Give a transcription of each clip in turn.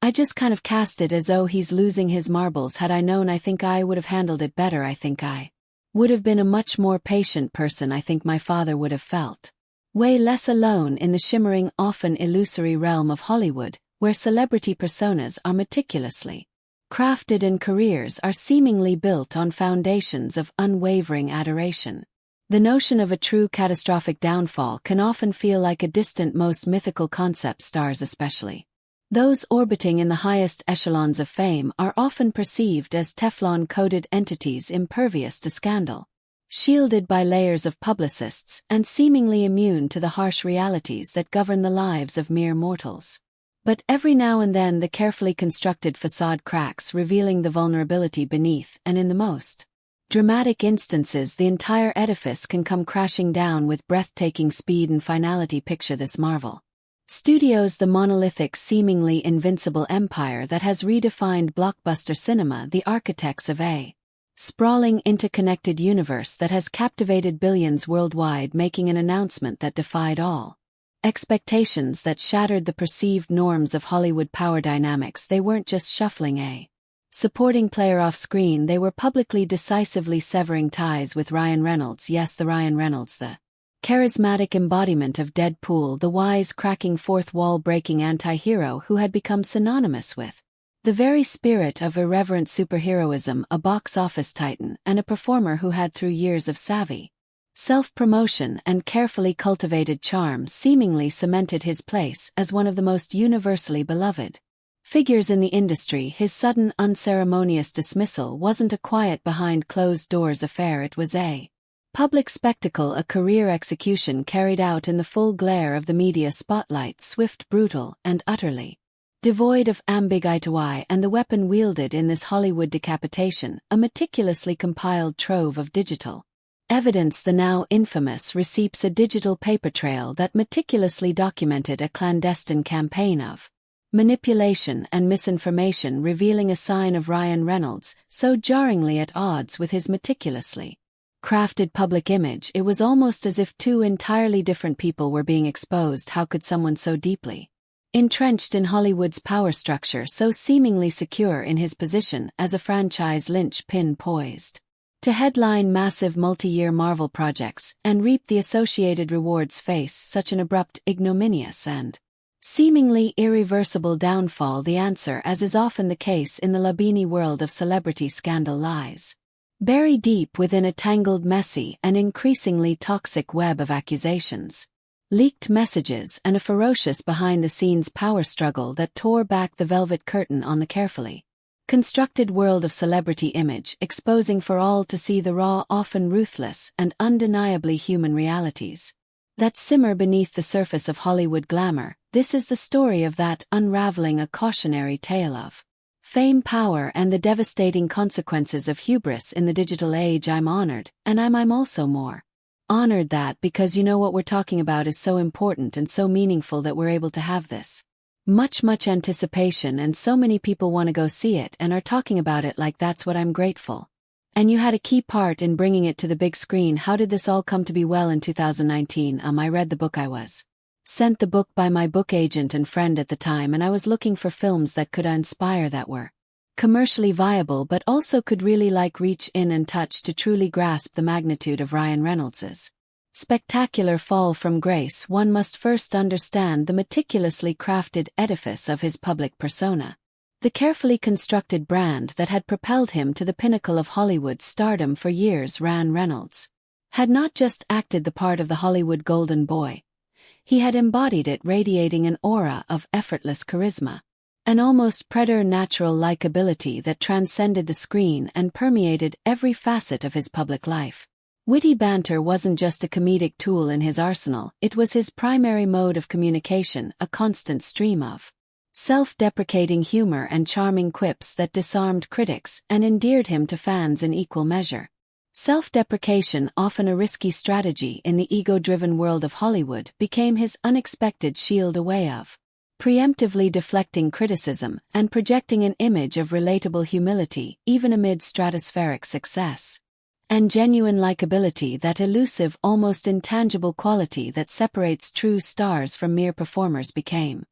I just kind of cast it as though he's losing his marbles. Had I known, I think I would have handled it better. I think I would have been a much more patient person. I think my father would have felt way less alone in the shimmering, often illusory realm of Hollywood, where celebrity personas are meticulously crafted and careers are seemingly built on foundations of unwavering adoration. The notion of a true catastrophic downfall can often feel like a distant, most mythical concept. Stars, especially those orbiting in the highest echelons of fame, are often perceived as Teflon-coated entities impervious to scandal, shielded by layers of publicists, and seemingly immune to the harsh realities that govern the lives of mere mortals. But every now and then the carefully constructed facade cracks, revealing the vulnerability beneath, and in the most dramatic instances the entire edifice can come crashing down with breathtaking speed and finality. Picture this: Marvel Studios, the monolithic, seemingly invincible empire that has redefined blockbuster cinema, the architects of a sprawling, interconnected universe that has captivated billions worldwide, making an announcement that defied all expectations, that shattered the perceived norms of Hollywood power dynamics. They weren't just shuffling a supporting player off screen, they were publicly, decisively severing ties with Ryan Reynolds. Yes, the Ryan Reynolds, the charismatic embodiment of Deadpool, the wise-cracking, fourth-wall-breaking anti-hero who had become synonymous with the very spirit of irreverent superheroism, a box-office titan, and a performer who had, through years of savvy self-promotion and carefully cultivated charm, seemingly cemented his place as one of the most universally beloved figures in the industry. His sudden, unceremonious dismissal wasn't a quiet, behind-closed-doors affair. It was a public spectacle, a career execution carried out in the full glare of the media spotlight, swift, brutal, and utterly devoid of ambiguity, and the weapon wielded in this Hollywood decapitation, a meticulously compiled trove of digital evidence, the now infamous receipts, a digital paper trail that meticulously documented a clandestine campaign of manipulation and misinformation, revealing a sign of Ryan Reynolds so jarringly at odds with his meticulously crafted public image. It was almost as if two entirely different people were being exposed. How could someone so deeply entrenched in Hollywood's power structure, so seemingly secure in his position as a franchise linchpin poised to headline massive multi-year Marvel projects and reap the associated rewards, face such an abrupt, ignominious, and seemingly irreversible downfall? The answer, as is often the case in the Labini world of celebrity scandal, lies buried deep within a tangled, messy, and increasingly toxic web of accusations, leaked messages, and a ferocious behind-the-scenes power struggle that tore back the velvet curtain on the carefully constructed world of celebrity image, exposing for all to see the raw, often ruthless, and undeniably human realities that simmer beneath the surface of Hollywood glamour. This is the story of that unraveling, a cautionary tale of fame, power, and the devastating consequences of hubris in the digital age. I'm honored, and I'm also more honored that, because what we're talking about is so important and so meaningful, that we're able to have this much anticipation, and so many people want to go see it and are talking about it. Like, that's what I'm grateful. And you had a key part in bringing it to the big screen. How did this all come to be? Well, in 2019, I read the book. I was sent the book by my book agent and friend at the time, and I was looking for films that could inspire, that were commercially viable but also could really reach in and touch, to truly grasp the magnitude of Ryan Reynolds's spectacular fall from grace. One must first understand the meticulously crafted edifice of his public persona, the carefully constructed brand that had propelled him to the pinnacle of Hollywood stardom for years. Ryan Reynolds had not just acted the part of the Hollywood golden boy, he had embodied it, radiating an aura of effortless charisma, an almost preternatural likability that transcended the screen and permeated every facet of his public life. Witty banter wasn't just a comedic tool in his arsenal, it was his primary mode of communication, a constant stream of self-deprecating humor and charming quips that disarmed critics and endeared him to fans in equal measure. Self-deprecation, often a risky strategy in the ego-driven world of Hollywood, became his unexpected shield, a way of preemptively deflecting criticism and projecting an image of relatable humility, even amid stratospheric success and genuine likability, that elusive, almost intangible quality that separates true stars from mere performers, became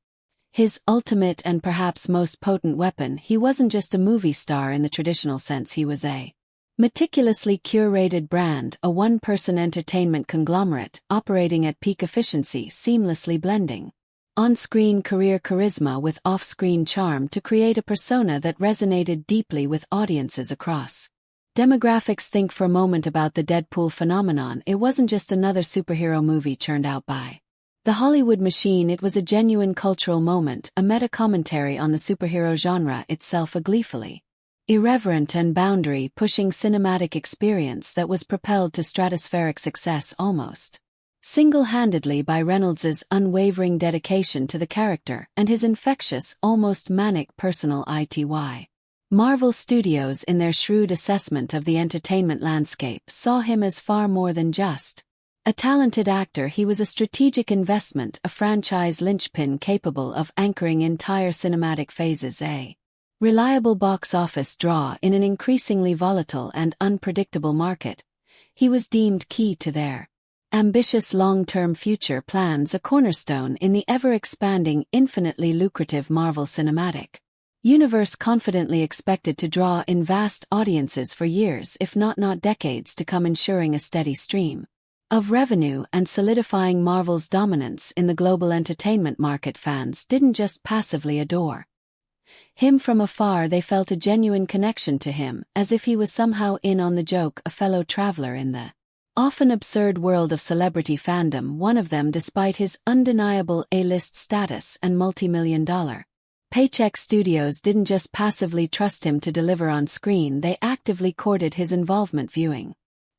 His ultimate and perhaps most potent weapon, he wasn't just a movie star in the traditional sense, he was a meticulously curated brand, a one-person entertainment conglomerate, operating at peak efficiency, seamlessly blending on-screen career charisma with off-screen charm to create a persona that resonated deeply with audiences across demographics. Think for a moment about the Deadpool phenomenon. It wasn't just another superhero movie churned out by the Hollywood machine, it was a genuine cultural moment, a meta-commentary on the superhero genre itself, a gleefully irreverent and boundary-pushing cinematic experience that was propelled to stratospheric success almost single-handedly by Reynolds' unwavering dedication to the character and his infectious, almost manic personal ity. Marvel Studios, in their shrewd assessment of the entertainment landscape, saw him as far more than just a talented actor. He was a strategic investment, a franchise linchpin capable of anchoring entire cinematic phases, a reliable box office draw in an increasingly volatile and unpredictable market. He was deemed key to their ambitious long-term future plans, a cornerstone in the ever-expanding, infinitely lucrative Marvel Cinematic Universe, confidently expected to draw in vast audiences for years, if not decades to come, ensuring a steady stream of revenue and solidifying Marvel's dominance in the global entertainment market. Fans didn't just passively adore him from afar, they felt a genuine connection to him, as if he was somehow in on the joke, a fellow traveler in the often absurd world of celebrity fandom, one of them despite his undeniable A-list status and multi-million-dollar paycheck. Studios didn't just passively trust him to deliver on screen, they actively courted his involvement, viewing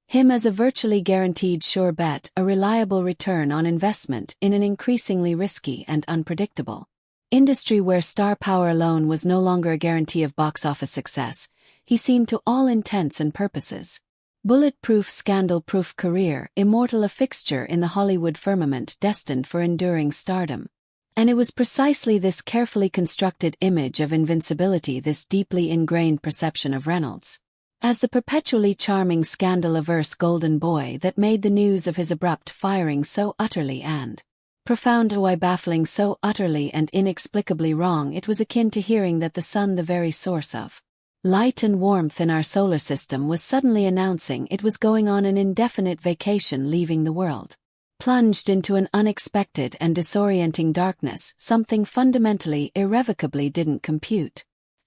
him as a virtually guaranteed sure bet, a reliable return on investment in an increasingly risky and unpredictable industry where star power alone was no longer a guarantee of box office success. He seemed, to all intents and purposes, bulletproof, scandal-proof career, immortal, a fixture in the Hollywood firmament, destined for enduring stardom. And it was precisely this carefully constructed image of invincibility, this deeply ingrained perception of Reynolds as the perpetually charming, scandal-averse golden boy, that made the news of his abrupt firing so utterly and profoundly baffling, so utterly and inexplicably wrong. It was akin to hearing that the sun, the very source of light and warmth in our solar system, was suddenly announcing it was going on an indefinite vacation, leaving the world plunged into an unexpected and disorienting darkness. Something fundamentally, irrevocably didn't compute.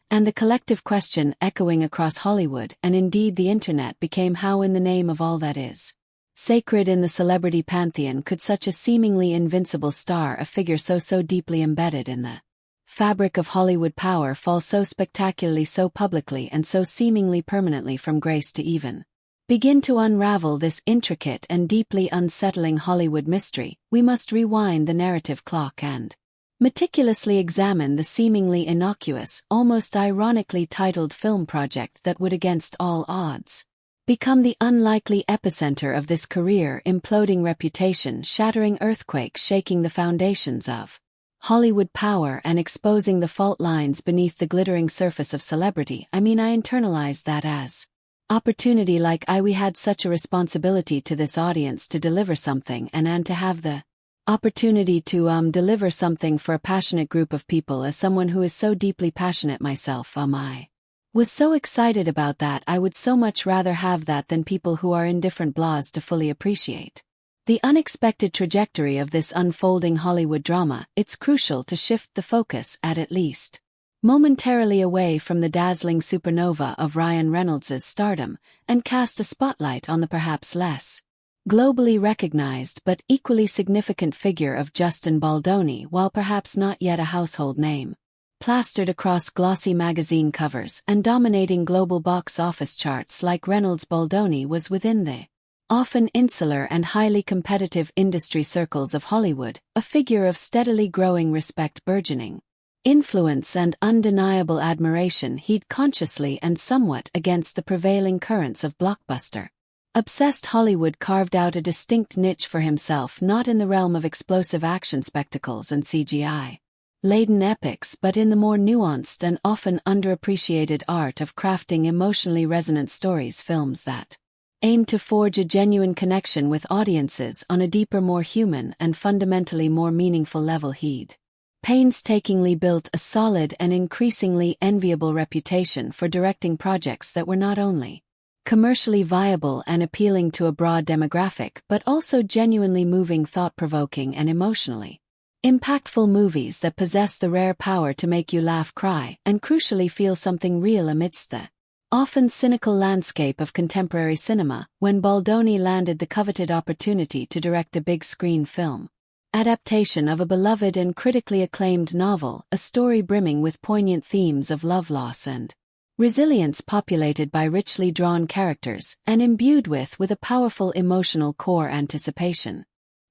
And the collective question echoing across Hollywood, and indeed the internet, became how, in the name of all that is sacred in the celebrity pantheon, could such a seemingly invincible star, a figure so deeply embedded in the fabric of Hollywood power, fall so spectacularly, so publicly, and so seemingly permanently from grace to even begin to unravel this intricate and deeply unsettling Hollywood mystery? We must rewind the narrative clock and meticulously examine the seemingly innocuous, almost ironically titled film project that would, against all odds, become the unlikely epicenter of this career imploding, reputation-shattering earthquake, shaking the foundations of Hollywood power and exposing the fault lines beneath the glittering surface of celebrity. I internalized that as opportunity. We had such a responsibility to this audience to deliver something, and to have the opportunity to deliver something for a passionate group of people. As someone who is so deeply passionate myself, I was so excited about that. I would so much rather have that than people who are indifferent blahs to fully appreciate the unexpected trajectory of this unfolding Hollywood drama. It's crucial to shift the focus, at least momentarily, away from the dazzling supernova of Ryan Reynolds' stardom, and cast a spotlight on the perhaps less globally recognized but equally significant figure of Justin Baldoni. While perhaps not yet a household name, plastered across glossy magazine covers and dominating global box office charts like Reynolds, Baldoni was within the often insular and highly competitive industry circles of Hollywood, a figure of steadily growing respect, burgeoning influence, and undeniable admiration. He'd consciously and somewhat against the prevailing currents of blockbuster obsessed Hollywood carved out a distinct niche for himself, not in the realm of explosive action spectacles and CGI-laden epics, but in the more nuanced and often underappreciated art of crafting emotionally resonant stories, films that aim to forge a genuine connection with audiences on a deeper, more human, and fundamentally more meaningful level. He'd painstakingly built a solid and increasingly enviable reputation for directing projects that were not only commercially viable and appealing to a broad demographic but also genuinely moving, thought-provoking, and emotionally impactful movies that possess the rare power to make you laugh, cry, and crucially feel something real amidst the often cynical landscape of contemporary cinema. When Baldoni landed the coveted opportunity to direct a big-screen film adaptation of a beloved and critically acclaimed novel, a story brimming with poignant themes of love, loss, and resilience, populated by richly drawn characters, and imbued with a powerful emotional core, anticipation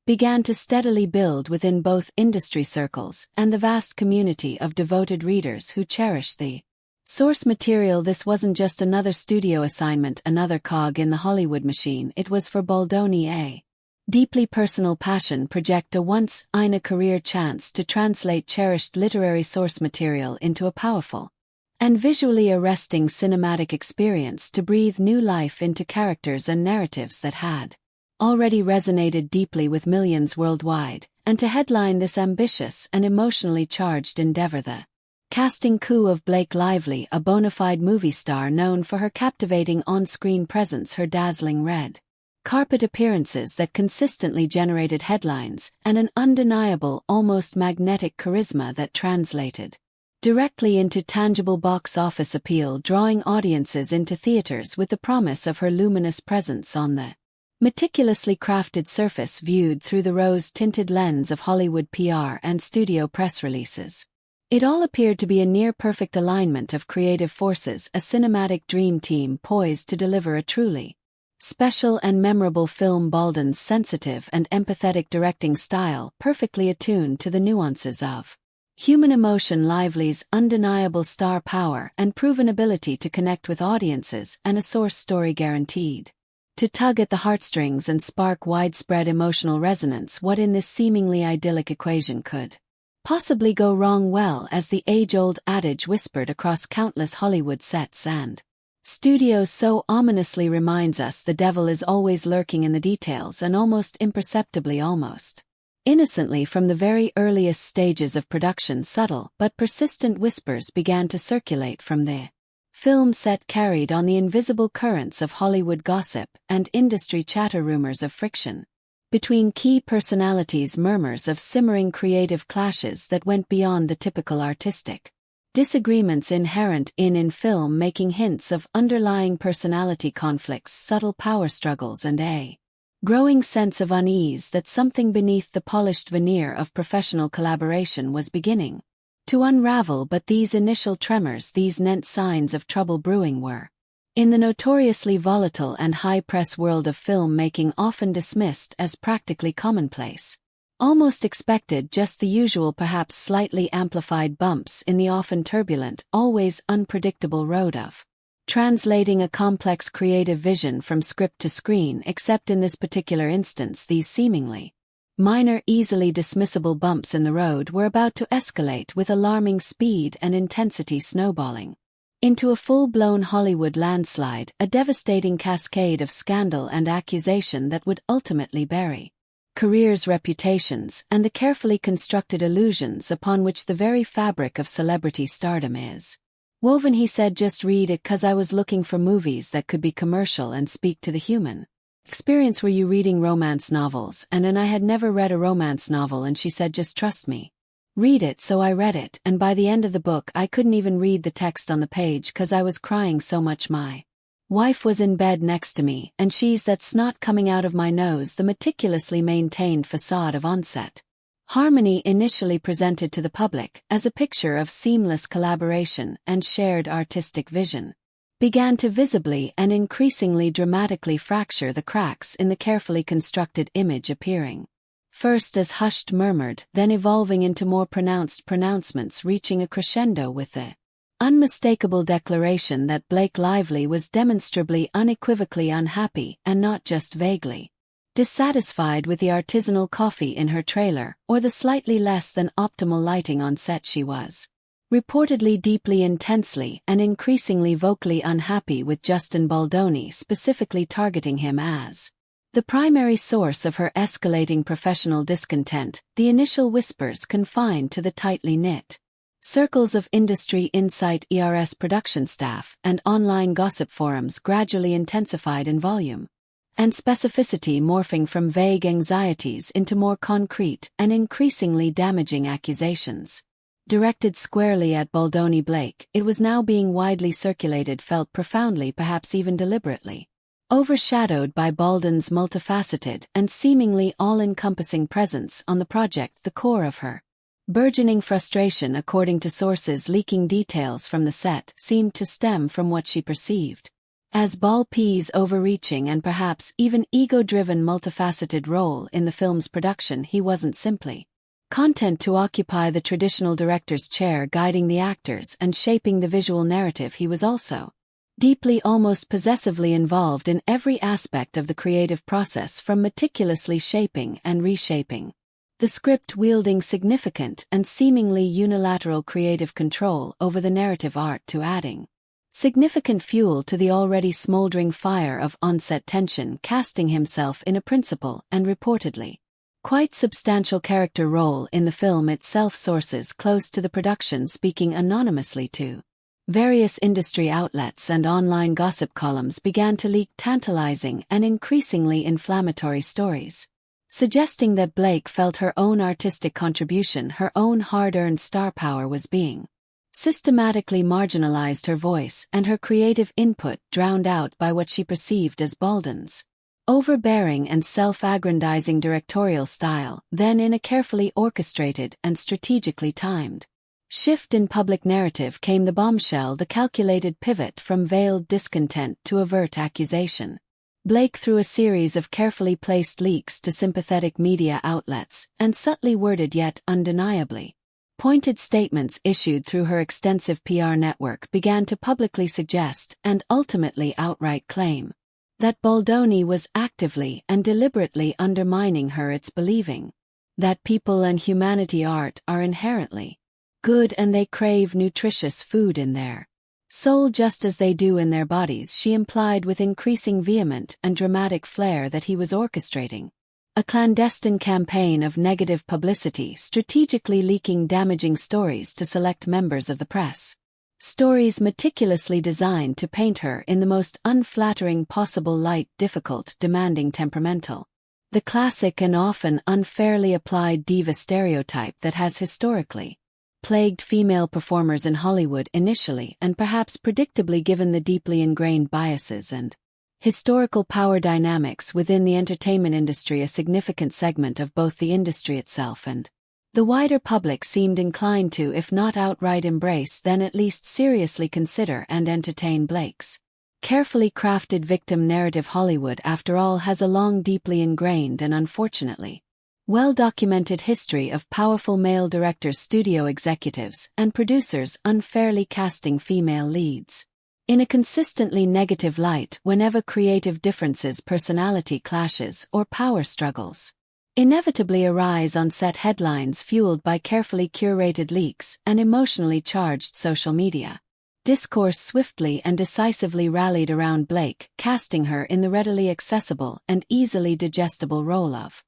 began to steadily build within both industry circles and the vast community of devoted readers who cherished the source material. This wasn't just another studio assignment, another cog in the Hollywood machine. It was for Baldoni a deeply personal passion project, a once-in-a career chance to translate cherished literary source material into a powerful and visually arresting cinematic experience, to breathe new life into characters and narratives that had already resonated deeply with millions worldwide, and to headline this ambitious and emotionally charged endeavor the casting coup of Blake Lively, a bona fide movie star known for her captivating on-screen presence, her dazzling red carpet appearances that consistently generated headlines, and an undeniable, almost magnetic charisma that translated directly into tangible box office appeal, drawing audiences into theaters with the promise of her luminous presence on the meticulously crafted surface viewed through the rose-tinted lens of Hollywood PR and studio press releases. It all appeared to be a near-perfect alignment of creative forces, a cinematic dream team poised to deliver a truly special and memorable film. Baldwin's sensitive and empathetic directing style, perfectly attuned to the nuances of human emotion, Lively's undeniable star power and proven ability to connect with audiences, and a source story guaranteed to tug at the heartstrings and spark widespread emotional resonance. What in this seemingly idyllic equation could possibly go wrong? Well, as the age-old adage whispered across countless Hollywood sets and studios so ominously reminds us, the devil is always lurking in the details, and almost imperceptibly, almost innocently from the very earliest stages of production, subtle but persistent whispers began to circulate from the film set, carried on the invisible currents of Hollywood gossip and industry chatter, rumors of friction between key personalities, murmurs of simmering creative clashes that went beyond the typical artistic disagreements inherent in film making, hints of underlying personality conflicts, subtle power struggles, and a growing sense of unease that something beneath the polished veneer of professional collaboration was beginning to unravel. But these initial tremors, these neat signs of trouble brewing, were, in the notoriously volatile and high-press world of film-making, often dismissed as practically commonplace, almost expected, just the usual, perhaps slightly amplified bumps in the often turbulent, always unpredictable road of translating a complex creative vision from script to screen. Except in this particular instance, these seemingly minor, easily dismissible bumps in the road were about to escalate with alarming speed and intensity, snowballing into a full-blown Hollywood landslide, a devastating cascade of scandal and accusation that would ultimately bury careers, reputations, and the carefully constructed illusions upon which the very fabric of celebrity stardom is woven. He said, "Just read it, 'cause I was looking for movies that could be commercial and speak to the human experience." "Were you reading romance novels?" And I had never read a romance novel, and she said, "Just trust me. Read it." So I read it, and by the end of the book I couldn't even read the text on the page 'cause I was crying so much. My wife was in bed next to me, and she's that snot coming out of my nose. The meticulously maintained facade of on-set harmony, initially presented to the public as a picture of seamless collaboration and shared artistic vision, began to visibly and increasingly dramatically fracture the cracks in the carefully constructed image, appearing first as hushed, murmured, then evolving into more pronounced pronouncements, reaching a crescendo with the unmistakable declaration that Blake Lively was demonstrably, unequivocally unhappy, and not just vaguely dissatisfied with the artisanal coffee in her trailer or the slightly less than optimal lighting on set. She was reportedly deeply, intensely, and increasingly vocally unhappy with Justin Baldoni, specifically targeting him as The primary source of her escalating professional discontent, the initial whispers confined to the tightly knit circles of industry insight ERS production staff and online gossip forums gradually intensified in volume and specificity, morphing from vague anxieties into more concrete and increasingly damaging accusations. Directed squarely at Baldoni Blake, it was now being widely circulated, felt profoundly, perhaps even deliberately overshadowed by Baldwin's multifaceted and seemingly all-encompassing presence on the project, the core of her burgeoning frustration, according to sources leaking details from the set, seemed to stem from what she perceived as Bal P's overreaching and perhaps even ego-driven multifaceted role in the film's production. He wasn't simply content to occupy the traditional director's chair, guiding the actors and shaping the visual narrative. He was also deeply, almost possessively involved in every aspect of the creative process, from meticulously shaping and reshaping the script, wielding significant and seemingly unilateral creative control over the narrative art, to adding significant fuel to the already smoldering fire of on-set tension, casting himself in a principal and reportedly quite substantial character role in the film itself. Sources close to the production, speaking anonymously to various industry outlets and online gossip columns, began to leak tantalizing and increasingly inflammatory stories, suggesting that Blake felt her own artistic contribution, her own hard-earned star power, was being systematically marginalized, her voice and her creative input drowned out by what she perceived as Baldwin's overbearing and self-aggrandizing directorial style. Then, in a carefully orchestrated and strategically timed shift in public narrative, came the bombshell, the calculated pivot from veiled discontent to overt accusation. Blake, through a series of carefully placed leaks to sympathetic media outlets and subtly worded yet undeniably pointed statements issued through her extensive PR network, began to publicly suggest and ultimately outright claim that Baldoni was actively and deliberately undermining her. It's believing that people and humanity art are inherently good and they crave nutritious food in their soul just as they do in their bodies, she implied with increasing vehement and dramatic flair that he was orchestrating a clandestine campaign of negative publicity, strategically leaking damaging stories to select members of the press. Stories meticulously designed to paint her in the most unflattering possible light, difficult, demanding, temperamental. The classic and often unfairly applied diva stereotype that has historically plagued female performers in Hollywood initially, and perhaps predictably given the deeply ingrained biases and historical power dynamics within the entertainment industry. A significant segment of both the industry itself and the wider public seemed inclined to, if not outright embrace, then at least seriously consider and entertain Blake's carefully crafted victim narrative. Hollywood, after all, has a long, deeply ingrained and unfortunately well-documented history of powerful male directors, studio executives, and producers unfairly casting female leads in a consistently negative light whenever creative differences, personality clashes, or power struggles inevitably arise on set. Headlines fueled by carefully curated leaks and emotionally charged social media discourse swiftly and decisively rallied around Blake, casting her in the readily accessible and easily digestible role of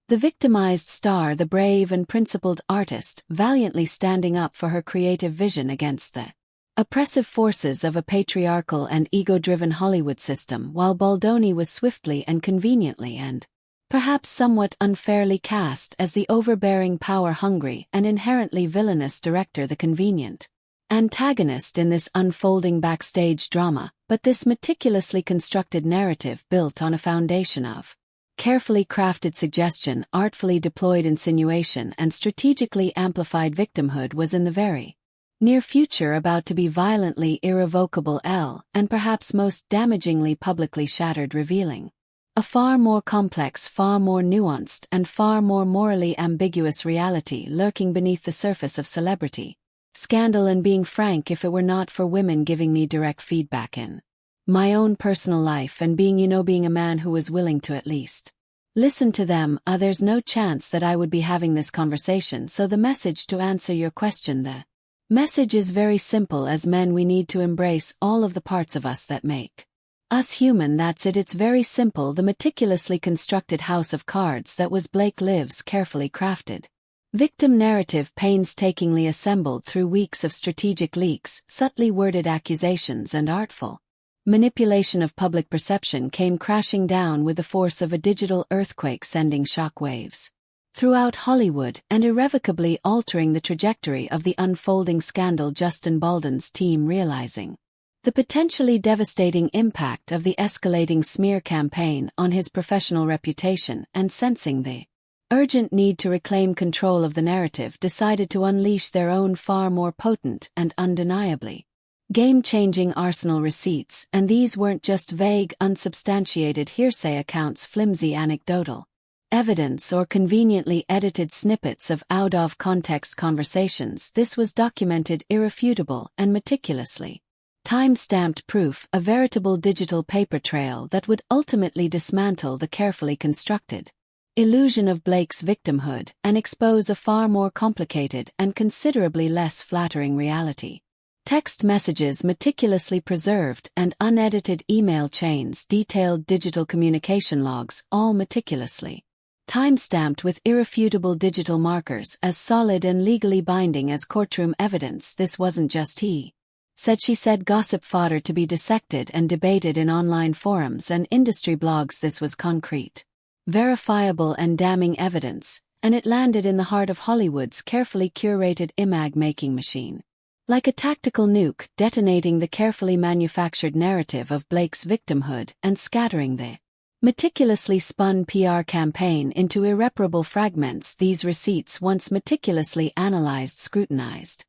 the victimized star, the brave and principled artist, valiantly standing up for her creative vision against the oppressive forces of a patriarchal and ego-driven Hollywood system, while Baldoni was swiftly and conveniently and perhaps somewhat unfairly cast as the overbearing, power-hungry, and inherently villainous director, the convenient antagonist in this unfolding backstage drama. But this meticulously constructed narrative, built on a foundation of carefully crafted suggestion, artfully deployed insinuation, and strategically amplified victimhood, was in the very near future about to be violently irrevocable and perhaps most damagingly publicly shattered, revealing a far more complex, far more nuanced, and far more morally ambiguous reality lurking beneath the surface of celebrity scandal. And being frank, if it were not for women giving me direct feedback in my own personal life and being a man who was willing to at least listen to them, there's no chance that I would be having this conversation. So the message, to answer your question, the message is very simple. As men, we need to embrace all of the parts of us that make Us human, that's it, it's very simple, the meticulously constructed house of cards that was Blake Liv's carefully crafted. Victim narrative painstakingly assembled through weeks of strategic leaks, subtly worded accusations and artful manipulation of public perception came crashing down with the force of a digital earthquake, sending shockwaves throughout Hollywood and irrevocably altering the trajectory of the unfolding scandal. Justin Baldoni's team, realizing the potentially devastating impact of the escalating smear campaign on his professional reputation and sensing the urgent need to reclaim control of the narrative, decided to unleash their own far more potent and undeniably game-changing arsenal receipts, and these weren't just vague, unsubstantiated hearsay accounts, flimsy anecdotal evidence, or conveniently edited snippets of out-of-context conversations. This was documented, irrefutable, and meticulously time-stamped proof, a veritable digital paper trail that would ultimately dismantle the carefully constructed illusion of Blake's victimhood and expose a far more complicated and considerably less flattering reality. Text messages meticulously preserved and unedited, email chains, detailed digital communication logs, all meticulously time-stamped with irrefutable digital markers as solid and legally binding as courtroom evidence. This wasn't just he said, she said gossip fodder to be dissected and debated in online forums and industry blogs. This was concrete, verifiable and damning evidence, and it landed in the heart of Hollywood's carefully curated image-making machine. Like a tactical nuke, detonating the carefully manufactured narrative of Blake's victimhood and scattering the meticulously spun PR campaign into irreparable fragments. These receipts, once meticulously analyzed, scrutinized,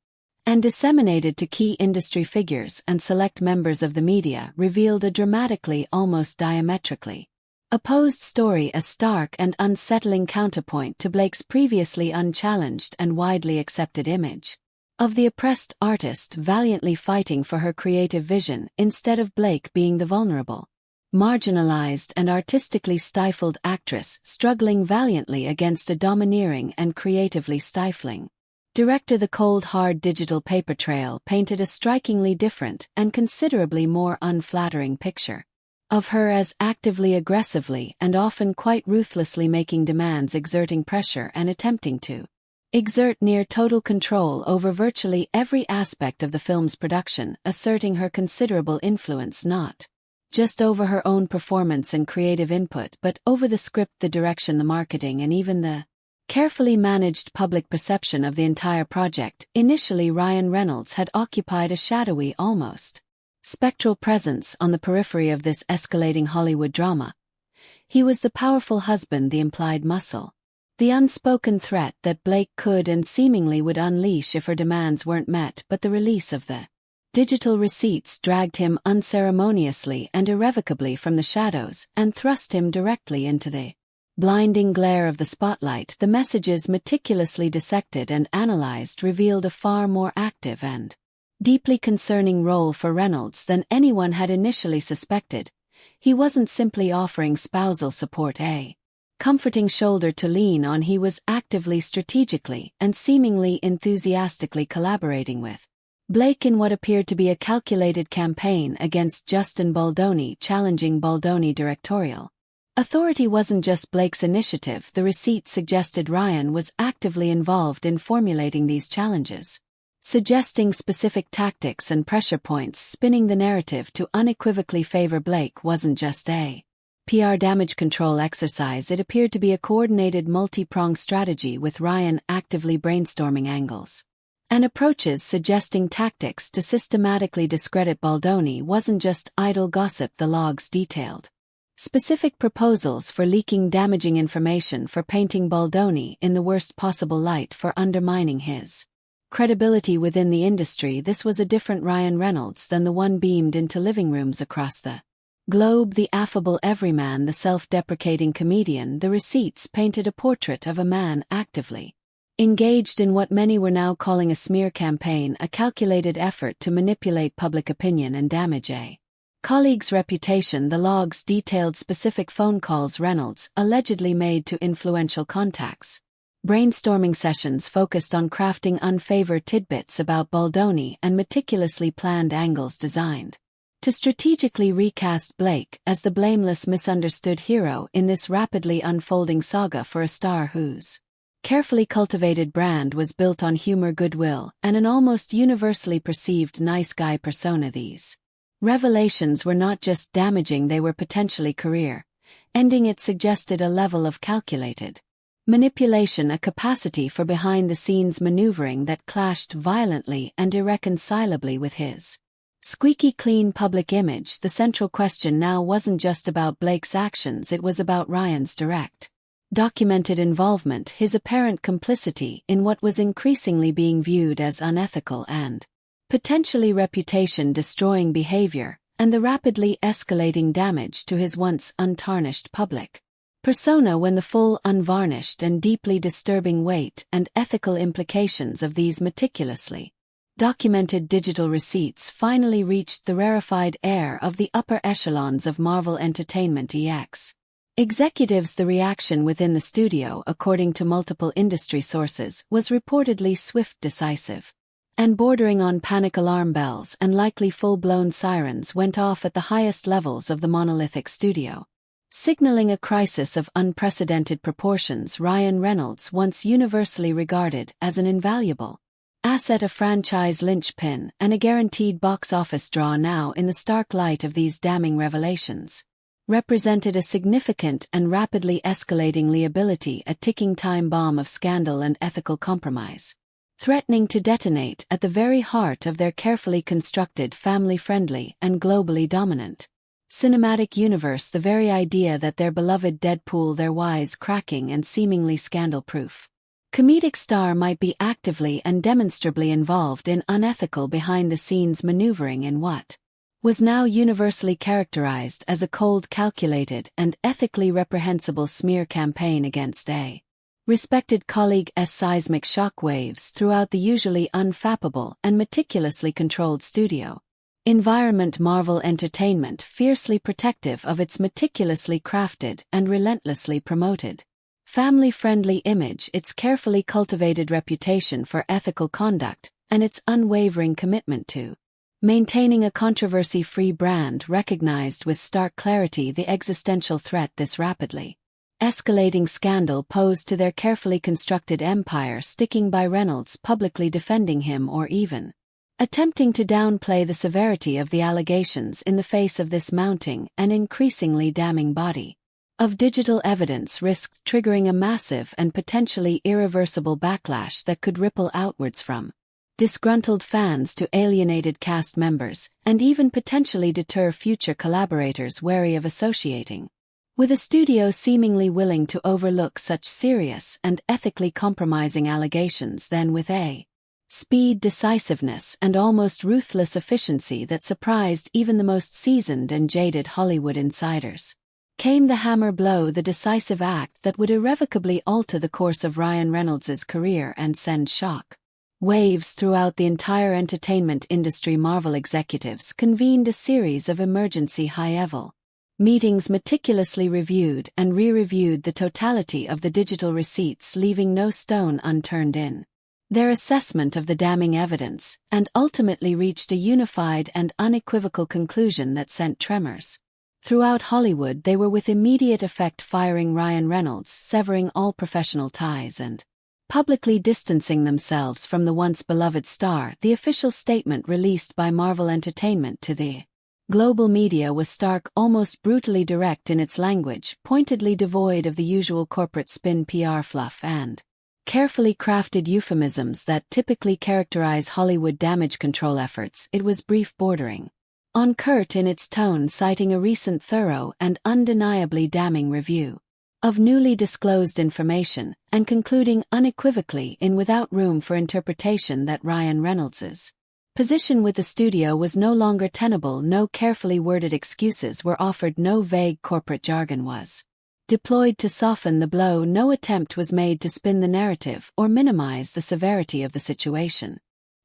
and disseminated to key industry figures and select members of the media, revealed a dramatically, almost diametrically opposed story, a stark and unsettling counterpoint to Blake's previously unchallenged and widely accepted image of the oppressed artist valiantly fighting for her creative vision, instead of Blake being the vulnerable, marginalized and artistically stifled actress struggling valiantly against a domineering and creatively stifling director. The cold, hard digital paper trail painted a strikingly different and considerably more unflattering picture of her as actively, aggressively, and often quite ruthlessly making demands, exerting pressure, and attempting to exert near total control over virtually every aspect of the film's production, asserting her considerable influence not just over her own performance and creative input, but over the script, the direction, the marketing, and even the carefully managed public perception of the entire project. Initially, Ryan Reynolds had occupied a shadowy, almost spectral presence on the periphery of this escalating Hollywood drama. He was the powerful husband, the implied muscle, the unspoken threat that Blake could and seemingly would unleash if her demands weren't met. But the release of the digital receipts dragged him unceremoniously and irrevocably from the shadows and thrust him directly into the blinding glare of the spotlight. The messages, meticulously dissected and analyzed, revealed a far more active and deeply concerning role for Reynolds than anyone had initially suspected. He wasn't simply offering spousal support, a comforting shoulder to lean on. He was actively, strategically, and seemingly enthusiastically collaborating with Blake in what appeared to be a calculated campaign against Justin Baldoni, challenging Baldoni directorial authority. Wasn't just Blake's initiative. The receipt suggested Ryan was actively involved in formulating these challenges, suggesting specific tactics and pressure points. Spinning the narrative to unequivocally favor Blake wasn't just a PR damage control exercise. It appeared to be a coordinated, multi-pronged strategy, with Ryan actively brainstorming angles and approaches, suggesting tactics to systematically discredit Baldoni. Wasn't just idle gossip. The logs detailed specific proposals for leaking damaging information, for painting Baldoni in the worst possible light, for undermining his credibility within the industry. This was a different Ryan Reynolds than the one beamed into living rooms across the globe, the affable everyman, the self-deprecating comedian. The receipts painted a portrait of a man actively engaged in what many were now calling a smear campaign, a calculated effort to manipulate public opinion and damage a colleague's reputation. The logs detailed specific phone calls Reynolds allegedly made to influential contacts, brainstorming sessions focused on crafting unfavored tidbits about Baldoni, and meticulously planned angles designed To strategically recast Blake as the blameless misunderstood hero in this rapidly unfolding saga for a star whose carefully cultivated brand was built on humor, goodwill, and an almost universally perceived nice guy persona. These revelations were not just damaging, they were potentially career-ending. It suggested a level of calculated manipulation, a capacity for behind-the-scenes maneuvering that clashed violently and irreconcilably with his squeaky clean public image. The central question now wasn't just about Blake's actions, it was about Ryan's direct, documented involvement, his apparent complicity in what was increasingly being viewed as unethical and potentially reputation-destroying behavior, and the rapidly escalating damage to his once untarnished public persona. When the full, unvarnished, and deeply disturbing weight and ethical implications of these meticulously documented digital receipts finally reached the rarefied air of the upper echelons of Marvel Entertainment executives, the reaction within the studio, according to multiple industry sources, was reportedly swift, decisive, and bordering on panic. Alarm bells and likely full-blown sirens went off at the highest levels of the monolithic studio, signaling a crisis of unprecedented proportions. Ryan Reynolds, once universally regarded as an invaluable asset, a franchise linchpin, and a guaranteed box office draw, now in the stark light of these damning revelations, represented a significant and rapidly escalating liability, a ticking time bomb of scandal and ethical compromise, threatening to detonate at the very heart of their carefully constructed, family-friendly, and globally dominant cinematic universe. The very idea that their beloved Deadpool, their wise-cracking and seemingly scandal-proof comedic star, might be actively and demonstrably involved in unethical behind-the-scenes maneuvering in what was now universally characterized as a cold, calculated, and ethically reprehensible smear campaign against a respected colleague, seismic shockwaves throughout the usually unfappable and meticulously controlled studio environment. Marvel Entertainment, fiercely protective of its meticulously crafted and relentlessly promoted family-friendly image, its carefully cultivated reputation for ethical conduct, and its unwavering commitment to maintaining a controversy-free brand, recognized with stark clarity the existential threat this rapidly escalating scandal posed to their carefully constructed empire, sticking by Reynolds, publicly defending him, or even attempting to downplay the severity of the allegations in the face of this mounting and increasingly damning body of digital evidence, risked triggering a massive and potentially irreversible backlash that could ripple outwards from disgruntled fans to alienated cast members, and even potentially deter future collaborators wary of associating with a studio seemingly willing to overlook such serious and ethically compromising allegations. Then, with a speed, decisiveness, and almost ruthless efficiency that surprised even the most seasoned and jaded Hollywood insiders, came the hammer blow, the decisive act that would irrevocably alter the course of Ryan Reynolds' career and send shock waves throughout the entire entertainment industry. Marvel executives convened a series of emergency high-level meetings, meticulously reviewed and re-reviewed the totality of the digital receipts, leaving no stone unturned in their assessment of the damning evidence, and ultimately reached a unified and unequivocal conclusion that sent tremors throughout Hollywood. They were with immediate effect firing Ryan Reynolds, severing all professional ties, and publicly distancing themselves from the once beloved star. The official statement released by Marvel Entertainment to the global media was stark, almost brutally direct in its language, pointedly devoid of the usual corporate spin, PR fluff, and carefully crafted euphemisms that typically characterize Hollywood damage control efforts. It was brief, bordering on curt in its tone, citing a recent thorough and undeniably damning review of newly disclosed information, and concluding unequivocally in without room for interpretation that Ryan Reynolds's position with the studio was no longer tenable. No carefully worded excuses were offered, no vague corporate jargon was deployed to soften the blow, no attempt was made to spin the narrative or minimize the severity of the situation.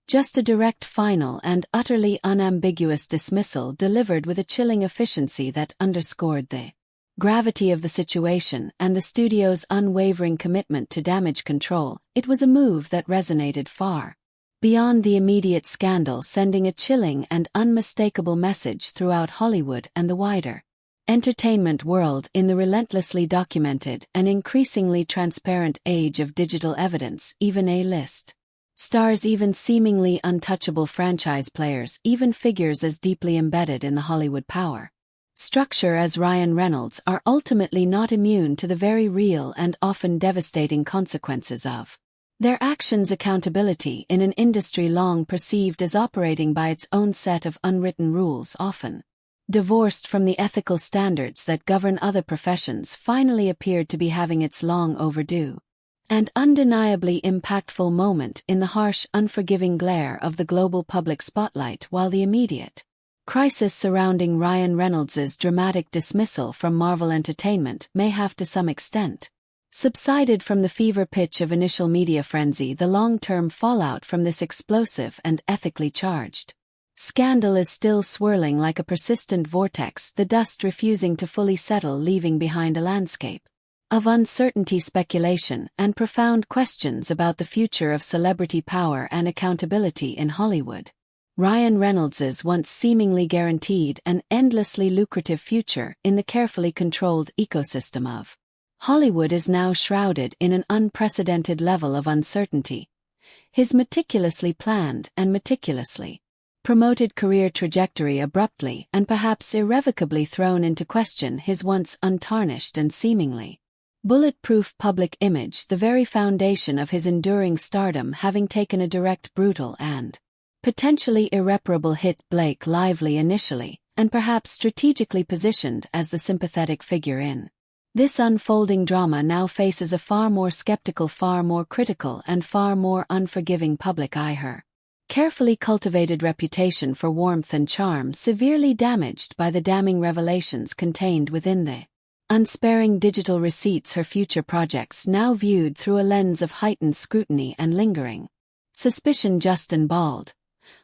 Just a direct, final, and utterly unambiguous dismissal, delivered with a chilling efficiency that underscored the gravity of the situation and the studio's unwavering commitment to damage control. It was a move that resonated far beyond the immediate scandal, sending a chilling and unmistakable message throughout Hollywood and the wider entertainment world in the relentlessly documented and increasingly transparent age of digital evidence. Even A-list stars, even seemingly untouchable franchise players, even figures as deeply embedded in the Hollywood power structure as Ryan Reynolds are ultimately not immune to the very real and often devastating consequences of their actions. Accountability in an industry long perceived as operating by its own set of unwritten rules, often divorced from the ethical standards that govern other professions, finally appeared to be having its long overdue and undeniably impactful moment in the harsh, unforgiving glare of the global public spotlight. While the immediate crisis surrounding Ryan Reynolds's dramatic dismissal from Marvel Entertainment may have to some extent subsided from the fever pitch of initial media frenzy, the long-term fallout from this explosive and ethically charged scandal is still swirling like a persistent vortex, the dust refusing to fully settle, leaving behind a landscape of uncertainty, speculation, and profound questions about the future of celebrity power and accountability in Hollywood. Ryan Reynolds's once seemingly guaranteed and endlessly lucrative future in the carefully controlled ecosystem of Hollywood is now shrouded in an unprecedented level of uncertainty. His meticulously planned and meticulously promoted career trajectory abruptly and perhaps irrevocably thrown into question, his once untarnished and seemingly bulletproof public image, the very foundation of his enduring stardom, having taken a direct, brutal, and potentially irreparable hit. Blake Lively initially, and perhaps strategically positioned as the sympathetic figure in this unfolding drama, now faces a far more skeptical, far more critical, and far more unforgiving public eye. Her carefully cultivated reputation for warmth and charm severely damaged by the damning revelations contained within the unsparing digital receipts. Her future projects now viewed through a lens of heightened scrutiny and lingering suspicion. Justin Bald,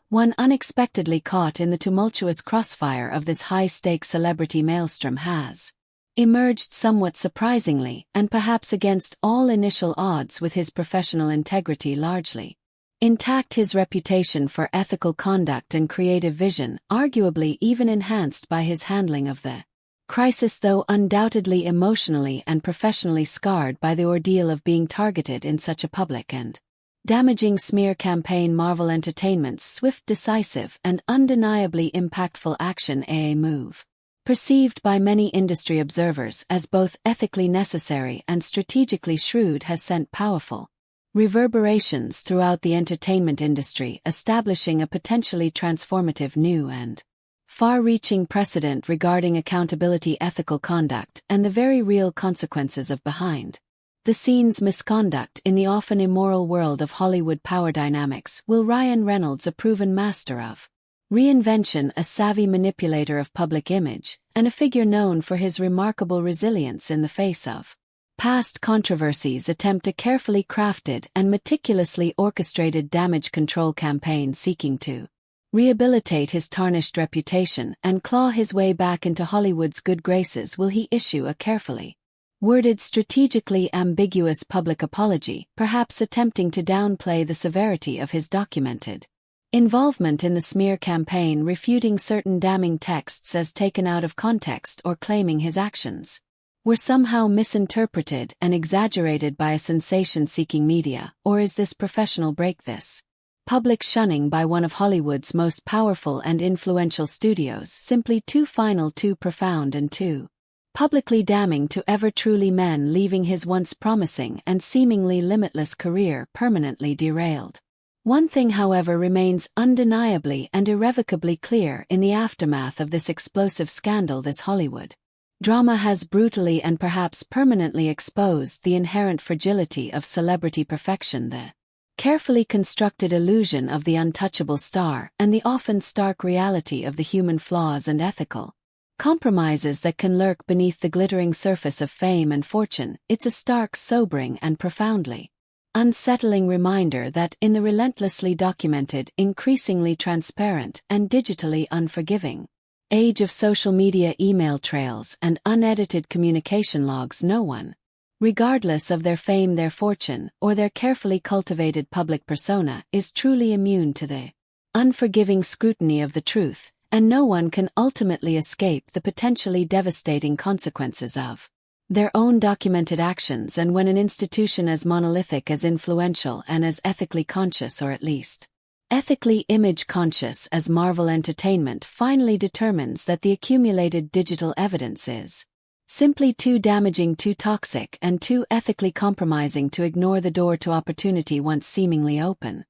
one unexpectedly caught in the tumultuous crossfire of this high-stakes celebrity maelstrom, has emerged somewhat surprisingly and perhaps against all initial odds, with his professional integrity largely intact, his reputation for ethical conduct and creative vision arguably even enhanced by his handling of the crisis, though undoubtedly emotionally and professionally scarred by the ordeal of being targeted in such a public and damaging smear campaign. Marvel Entertainment's swift, decisive, and undeniably impactful action, a move perceived by many industry observers as both ethically necessary and strategically shrewd, has sent powerful reverberations throughout the entertainment industry, establishing a potentially transformative new and far-reaching precedent regarding accountability, ethical conduct, and the very real consequences of behind-the-scenes misconduct in the often immoral world of Hollywood power dynamics. Will Ryan Reynolds, a proven master of reinvention, a savvy manipulator of public image, and a figure known for his remarkable resilience in the face of past controversies, attempt a carefully crafted and meticulously orchestrated damage control campaign seeking to rehabilitate his tarnished reputation and claw his way back into Hollywood's good graces? Will he issue a carefully worded, strategically ambiguous public apology, perhaps attempting to downplay the severity of his documented involvement in the smear campaign, refuting certain damning texts as taken out of context, or claiming his actions were somehow misinterpreted and exaggerated by a sensation-seeking media? Or is this professional break, this public shunning by one of Hollywood's most powerful and influential studios, simply too final, too profound, and too publicly damning to ever truly mend, leaving his once promising and seemingly limitless career permanently derailed? One thing, however, remains undeniably and irrevocably clear in the aftermath of this explosive scandal: this Hollywood drama has brutally and perhaps permanently exposed the inherent fragility of celebrity perfection, the carefully constructed illusion of the untouchable star, and the often stark reality of the human flaws and ethical compromises that can lurk beneath the glittering surface of fame and fortune. It's a stark, sobering, and profoundly unsettling reminder that, in the relentlessly documented, increasingly transparent, and digitally unforgiving age of social media, email trails, and unedited communication logs, no one regardless of their fame, their fortune, or their carefully cultivated public persona, is truly immune to the unforgiving scrutiny of the truth, and no one can ultimately escape the potentially devastating consequences of their own documented actions. And when an institution as monolithic, as influential, and as ethically conscious, or at least ethically image-conscious as Marvel Entertainment, finally determines that the accumulated digital evidence is simply too damaging, too toxic, and too ethically compromising to ignore, the door to opportunity, once seemingly open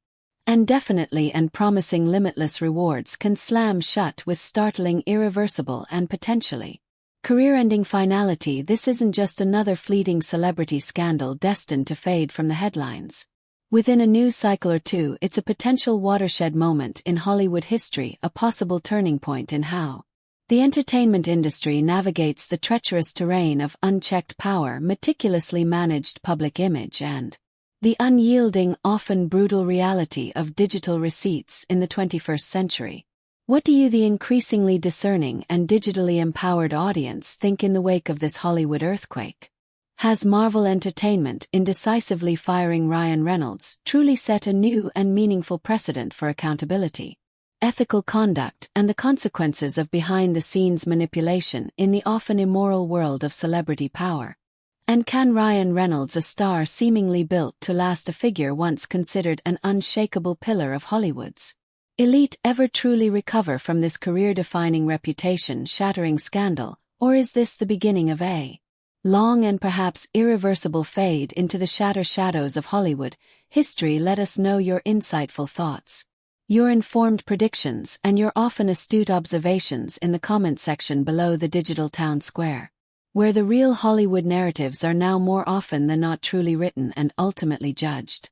and definitely and promising limitless rewards, can slam shut with startling, irreversible, and potentially career-ending finality. This isn't just another fleeting celebrity scandal destined to fade from the headlines within a news cycle or two. It's a potential watershed moment in Hollywood history, a possible turning point in how the entertainment industry navigates the treacherous terrain of unchecked power, meticulously managed public image, and the unyielding, often brutal reality of digital receipts in the 21st century. What do you, the increasingly discerning and digitally empowered audience, think in the wake of this Hollywood earthquake? Has Marvel Entertainment, indecisively firing Ryan Reynolds, truly set a new and meaningful precedent for accountability, ethical conduct, and the consequences of behind-the-scenes manipulation in the often immoral world of celebrity power? And can Ryan Reynolds, a star seemingly built to last, a figure once considered an unshakable pillar of Hollywood's elite, ever truly recover from this career-defining, reputation-shattering scandal? Or is this the beginning of a long and perhaps irreversible fade into the shadows of Hollywood history? Let us know your insightful thoughts, your informed predictions, and your often astute observations in the comment section below. The digital town square, where the real Hollywood narratives are now more often than not truly written and ultimately judged.